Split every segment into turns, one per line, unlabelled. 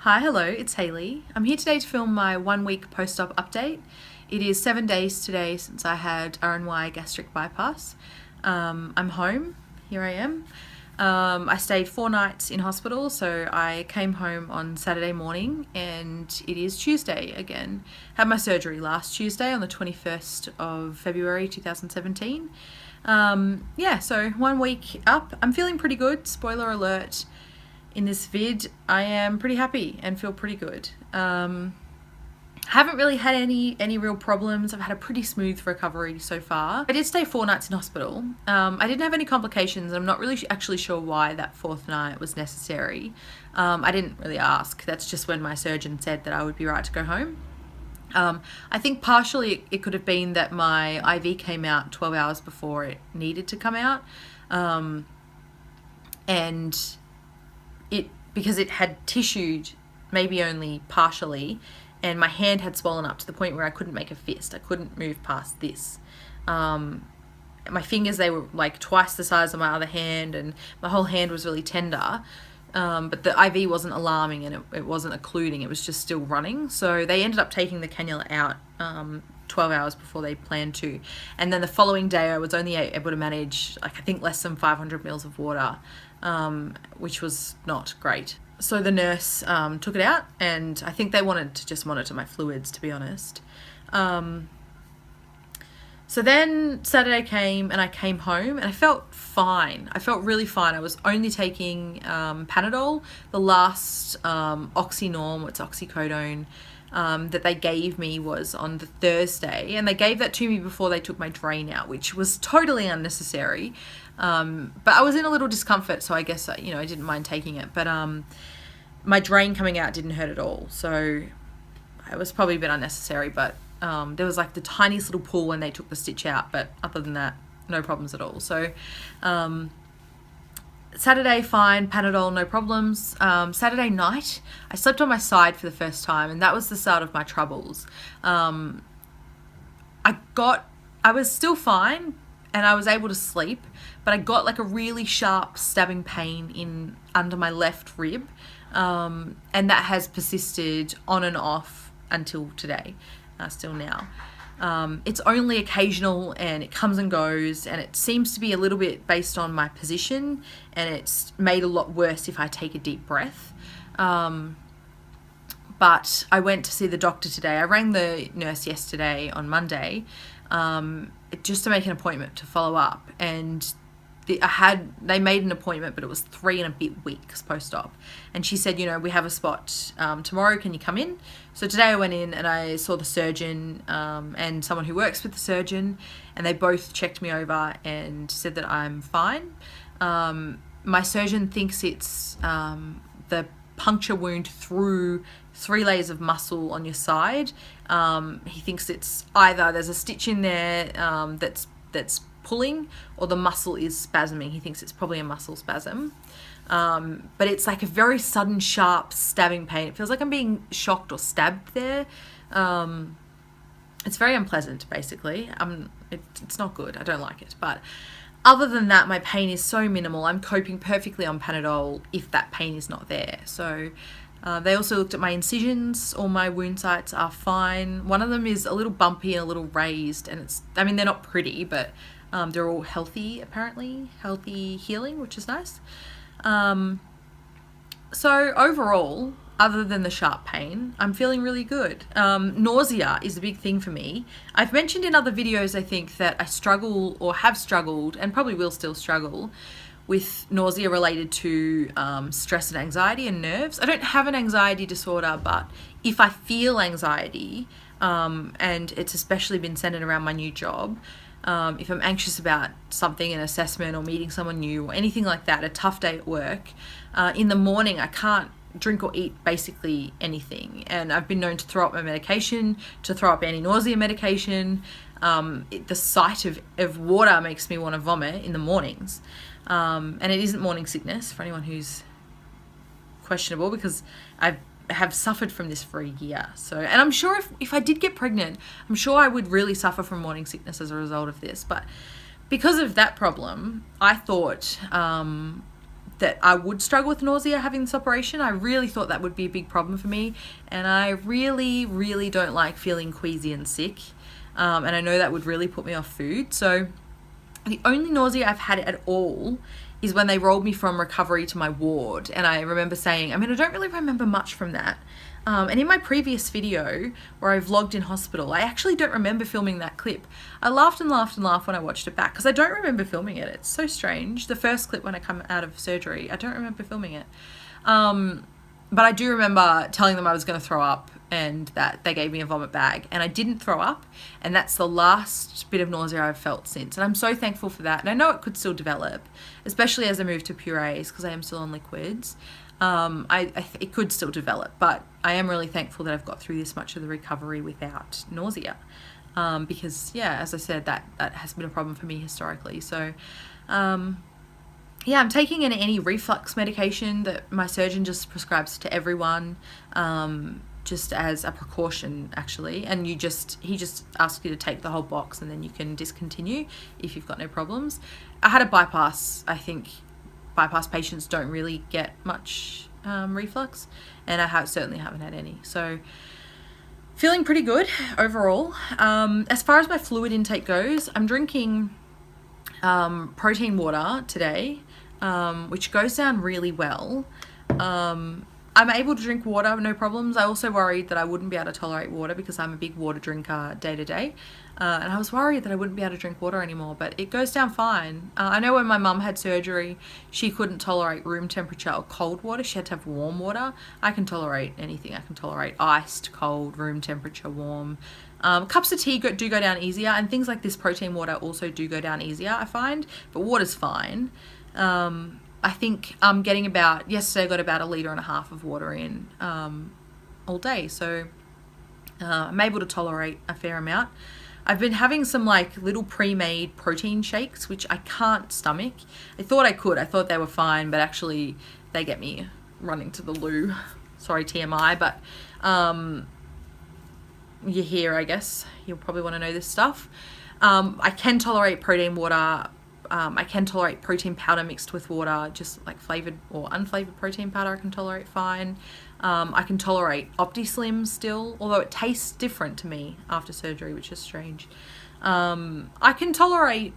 Hi, hello, it's Hayley. I'm here today to film my 1 week post-op update. It is 7 days today since I had RNY gastric bypass. I'm home, here I am. I stayed 4 nights in hospital, so I came home on Saturday morning and it is Tuesday again. Had my surgery last Tuesday on the 21st of February 2017. So 1 week up. I'm feeling pretty good, spoiler alert. In this vid, I am pretty happy and feel pretty good. Haven't really had any real problems. I've had a pretty smooth recovery so far. I did stay 4 nights in hospital. I didn't have any complications. I'm not really actually sure why that 4th night was necessary. I didn't really ask. That's just when my surgeon said that I would be right to go home. I think partially it could have been that my IV came out 12 hours before it needed to come out. Because it had tissued maybe only partially, and my hand had swollen up to the point where I couldn't make a fist. I couldn't move past this. My fingers, they were like twice the size of my other hand, and my whole hand was really tender. But the IV wasn't alarming and it wasn't occluding, it was just still running. So they ended up taking the cannula out 12 hours before they planned to. And then the following day I was only able to manage, I think less than 500 mils of water, which was not great. So the nurse took it out, and I think they wanted to just monitor my fluids, to be honest. So then Saturday came and I came home and I felt fine. I felt really fine. I was only taking Panadol. The last oxynorm, it's oxycodone, that they gave me was on the Thursday, and they gave that to me before they took my drain out, which was totally unnecessary. But I was in a little discomfort, so I guess, I didn't mind taking it. But my drain coming out didn't hurt at all, so it was probably a bit unnecessary. But there was like the tiniest little pull when they took the stitch out, but other than that, no problems at all. So Saturday, fine, Panadol, no problems. Saturday night, I slept on my side for the first time, and that was the start of my troubles. I was still fine, and I was able to sleep, but I got like a really sharp stabbing pain under my left rib, and that has persisted on and off until today, still now. It's only occasional and it comes and goes, and it seems to be a little bit based on my position, and it's made a lot worse if I take a deep breath. But I went to see the doctor today. I rang the nurse yesterday on Monday just to make an appointment to follow up, and they made an appointment, but it was 3 and a bit weeks post-op, and she said, we have a spot tomorrow, can you come in? So today I went in and I saw the surgeon and someone who works with the surgeon, and they both checked me over and said that I'm fine. My surgeon thinks it's the puncture wound through 3 layers of muscle on your side. He thinks it's either there's a stitch in there that's pulling, or the muscle is spasming. He thinks it's probably a muscle spasm. But it's like a very sudden, sharp stabbing pain. It feels like I'm being shocked or stabbed there. It's very unpleasant, basically. It's not good. I don't like it. But other than that, my pain is so minimal. I'm coping perfectly on Panadol if that pain is not there. So they also looked at my incisions. All my wound sites are fine. One of them is a little bumpy and a little raised, and they're not pretty, but they're all healthy, apparently. Healthy healing, which is nice. So overall, other than the sharp pain, I'm feeling really good. Nausea is a big thing for me. I've mentioned in other videos, I think, that I struggle or have struggled and probably will still struggle with nausea related to stress and anxiety and nerves. I don't have an anxiety disorder, but if I feel anxiety, and it's especially been centered around my new job, if I'm anxious about something, an assessment or meeting someone new or anything like that, a tough day at work, in the morning I can't drink or eat basically anything. And I've been known to throw up my medication, to throw up anti-nausea medication. The sight of water makes me want to vomit in the mornings. And it isn't morning sickness, for anyone who's questionable, because I have suffered from this for a year. So, and I'm sure if I did get pregnant, I'm sure I would really suffer from morning sickness as a result of this. But because of that problem, I thought that I would struggle with nausea having this operation. I really thought that would be a big problem for me, and I really, really don't like feeling queasy and sick, and I know that would really put me off food. So the only nausea I've had at all is when they rolled me from recovery to my ward, and I remember saying, I don't really remember much from that. And in my previous video where I vlogged in hospital, I actually don't remember filming that clip. I laughed and laughed and laughed when I watched it back because I don't remember filming it. It's so strange. The first clip when I come out of surgery, I don't remember filming it. But I do remember telling them I was going to throw up and that they gave me a vomit bag, and I didn't throw up, and that's the last bit of nausea I've felt since. And I'm so thankful for that. And I know it could still develop, especially as I move to purees because I am still on liquids. It could still develop, but I am really thankful that I've got through this much of the recovery without nausea, because as I said, that has been a problem for me historically. So I'm taking an anti-reflux medication that my surgeon just prescribes to everyone, just as a precaution actually, and he just asks you to take the whole box and then you can discontinue if you've got no problems. I had a bypass. I think bypass patients don't really get much reflux, and I certainly haven't had any. So feeling pretty good overall. As far as my fluid intake goes, I'm drinking protein water today, which goes down really well. I'm able to drink water, no problems. I also worried that I wouldn't be able to tolerate water because I'm a big water drinker day to day. And I was worried that I wouldn't be able to drink water anymore, but it goes down fine. I know when my mum had surgery, she couldn't tolerate room temperature or cold water. She had to have warm water. I can tolerate anything. I can tolerate iced, cold, room temperature, warm. Cups of tea do go down easier, and things like this protein water also do go down easier, I find, but water's fine. I think I'm getting yesterday I got about 1.5 liters of water in all day, so I'm able to tolerate a fair amount. I've been having some little pre-made protein shakes, which I can't stomach. I thought I could. I thought they were fine, but actually they get me running to the loo. Sorry, TMI, but you're here, I guess. You'll probably want to know this stuff. I can tolerate protein water. I can tolerate protein powder mixed with water, just like flavored or unflavored protein powder I can tolerate fine. I can tolerate OptiSlim still, although it tastes different to me after surgery, which is strange. I can tolerate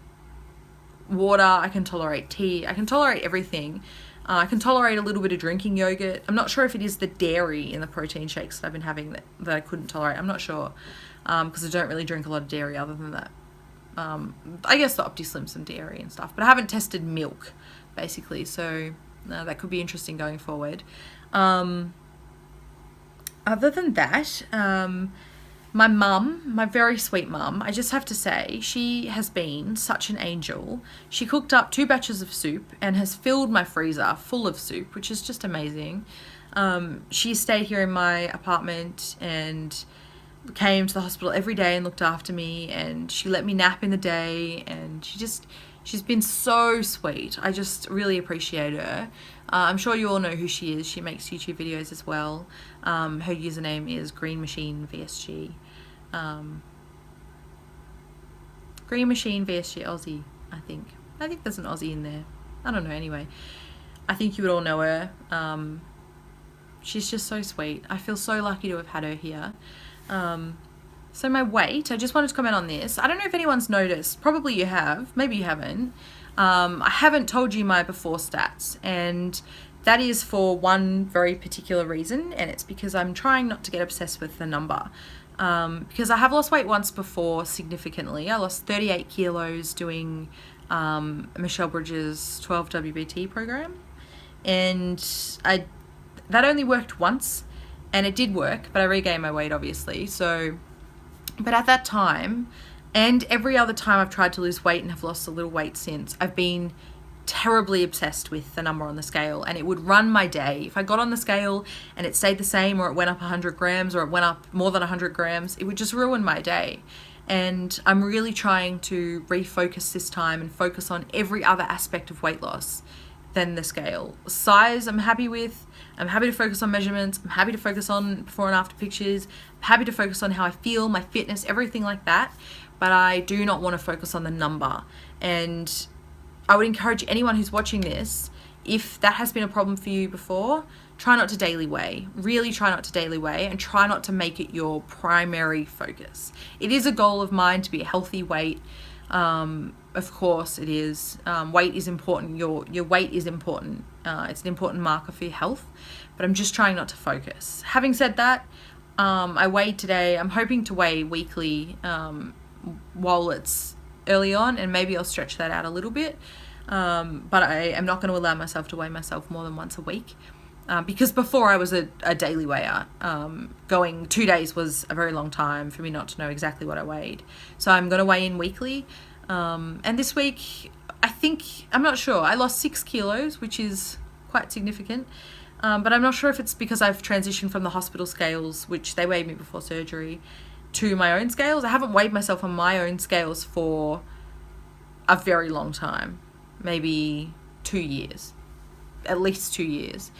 water, I can tolerate tea, I can tolerate everything. I can tolerate a little bit of drinking yogurt. I'm not sure if it is the dairy in the protein shakes that I've been having that I couldn't tolerate. I'm not sure, because I don't really drink a lot of dairy other than that. I guess the OptiSlim, some dairy and stuff, but I haven't tested milk basically, so that could be interesting going forward. Other than that, my mum, my very sweet mum, I just have to say, she has been such an angel. She cooked up 2 batches of soup and has filled my freezer full of soup, which is just amazing. She stayed here in my apartment and came to the hospital every day and looked after me, and she let me nap in the day, and she's been so sweet. I just really appreciate her. I'm sure you all know who she is. She makes YouTube videos as well. Her username is Green Machine VSG. Green Machine VSG Aussie, I think. I think there's an Aussie in there. I don't know, anyway. I think you would all know her. She's just so sweet. I feel so lucky to have had her here. So my weight, I just wanted to comment on this. I don't know if anyone's noticed. Probably you have. Maybe you haven't. I haven't told you my before stats, and that is for one very particular reason, and it's because I'm trying not to get obsessed with the number. Because I have lost weight once before significantly. I lost 38 kilos doing Michelle Bridges' 12 WBT program, and that only worked once, and it did work, but I regained my weight obviously. So, but at that time, and every other time I've tried to lose weight and have lost a little weight since, I've been terribly obsessed with the number on the scale, and it would run my day. If I got on the scale and it stayed the same, or it went up 100 grams, or it went up more than 100 grams, it would just ruin my day. And I'm really trying to refocus this time and focus on every other aspect of weight loss than the scale. Size, I'm happy with. I'm happy to focus on measurements. I'm happy to focus on before and after pictures. I'm happy to focus on how I feel, my fitness, everything like that. But I do not want to focus on the number. And I would encourage anyone who's watching this, if that has been a problem for you before, try not to daily weigh. Really try not to daily weigh, and try not to make it your primary focus. It is a goal of mine to be a healthy weight. Of course it is. Weight is important. Your weight is important. It's an important marker for your health, but I'm just trying not to focus. Having said that, I weighed today. I'm hoping to weigh weekly while it's early on, and maybe I'll stretch that out a little bit. But I am not going to allow myself to weigh myself more than once a week. Because before I was a daily weigher. Going 2 days was a very long time for me not to know exactly what I weighed. So I'm going to weigh in weekly. And this week, I'm not sure, I lost 6 kilos, which is quite significant. But I'm not sure if it's because I've transitioned from the hospital scales, which they weighed me before surgery, to my own scales. I haven't weighed myself on my own scales for a very long time, maybe 2 years, at least 2 years.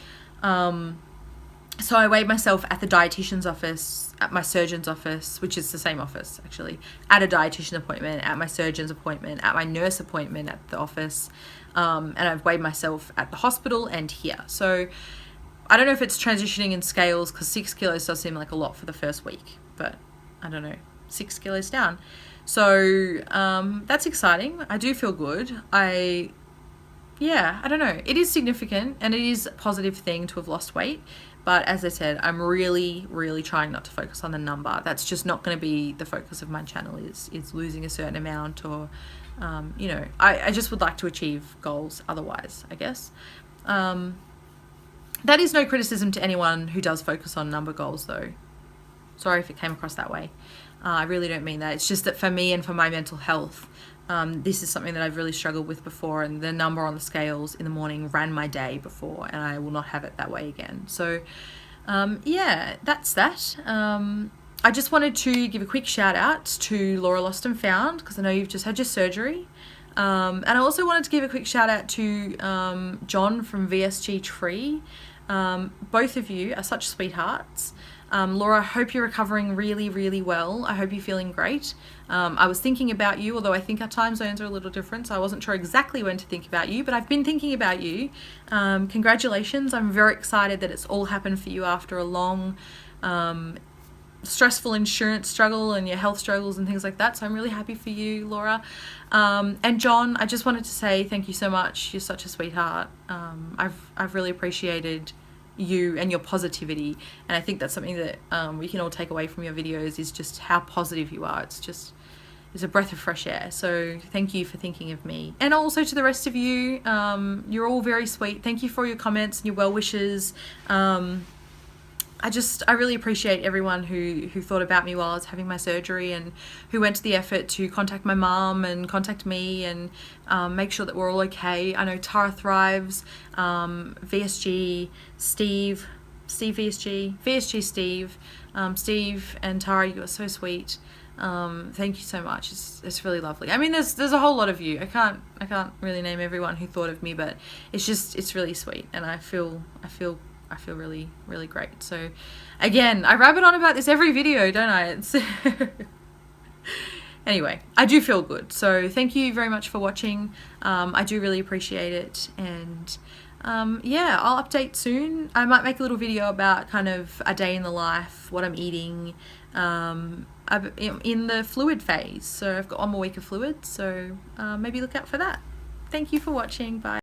So I weighed myself at the dietitian's office, at my surgeon's office, which is the same office actually, at a dietitian appointment, at my surgeon's appointment, at my nurse appointment at the office, and I've weighed myself at the hospital and here. So I don't know if it's transitioning in scales, because 6 kilos does seem like a lot for the first week, but I don't know, 6 kilos down. So that's exciting. I do feel good. I don't know. It is significant, and it is a positive thing to have lost weight. But as I said, I'm really, really trying not to focus on the number. That's just not going to be the focus of my channel, is losing a certain amount, or, I just would like to achieve goals otherwise, I guess. That is no criticism to anyone who does focus on number goals, though. Sorry if it came across that way. I really don't mean that. It's just that for me and for my mental health, this is something that I've really struggled with before, and the number on the scales in the morning ran my day before, and I will not have it that way again. So that's that. I just wanted to give a quick shout out to Laura Lost and Found, because I know you've just had your surgery. And I also wanted to give a quick shout out to John from VSG Tree. Both of you are such sweethearts. Laura, I hope you're recovering really, really well. I hope you're feeling great. I was thinking about you, although I think our time zones are a little different, so I wasn't sure exactly when to think about you, but I've been thinking about you. Congratulations. I'm very excited that it's all happened for you after a long, stressful insurance struggle and your health struggles and things like that. So I'm really happy for you, Laura. And John, I just wanted to say thank you so much. You're such a sweetheart. I've really appreciated you and your positivity, and I think that's something that we can all take away from your videos, is just how positive you are. It's a breath of fresh air. So thank you for thinking of me, and also to the rest of you. You're all very sweet. Thank you for your comments and your well wishes. I really appreciate everyone who thought about me while I was having my surgery, and who went to the effort to contact my mum and contact me and make sure that we're all okay. I know Tara Thrives, VSG, Steve VSG, Steve and Tara, you are so sweet. Thank you so much. It's really lovely. I mean, there's a whole lot of you. I can't really name everyone who thought of me, but it's really sweet, and I feel really, really great. So again, I rabbit on about this every video, don't I? Anyway, I do feel good. So thank you very much for watching. I do really appreciate it. And I'll update soon. I might make a little video about kind of a day in the life, what I'm eating, in the fluid phase. So I've got 1 more week of fluid. So maybe look out for that. Thank you for watching. Bye.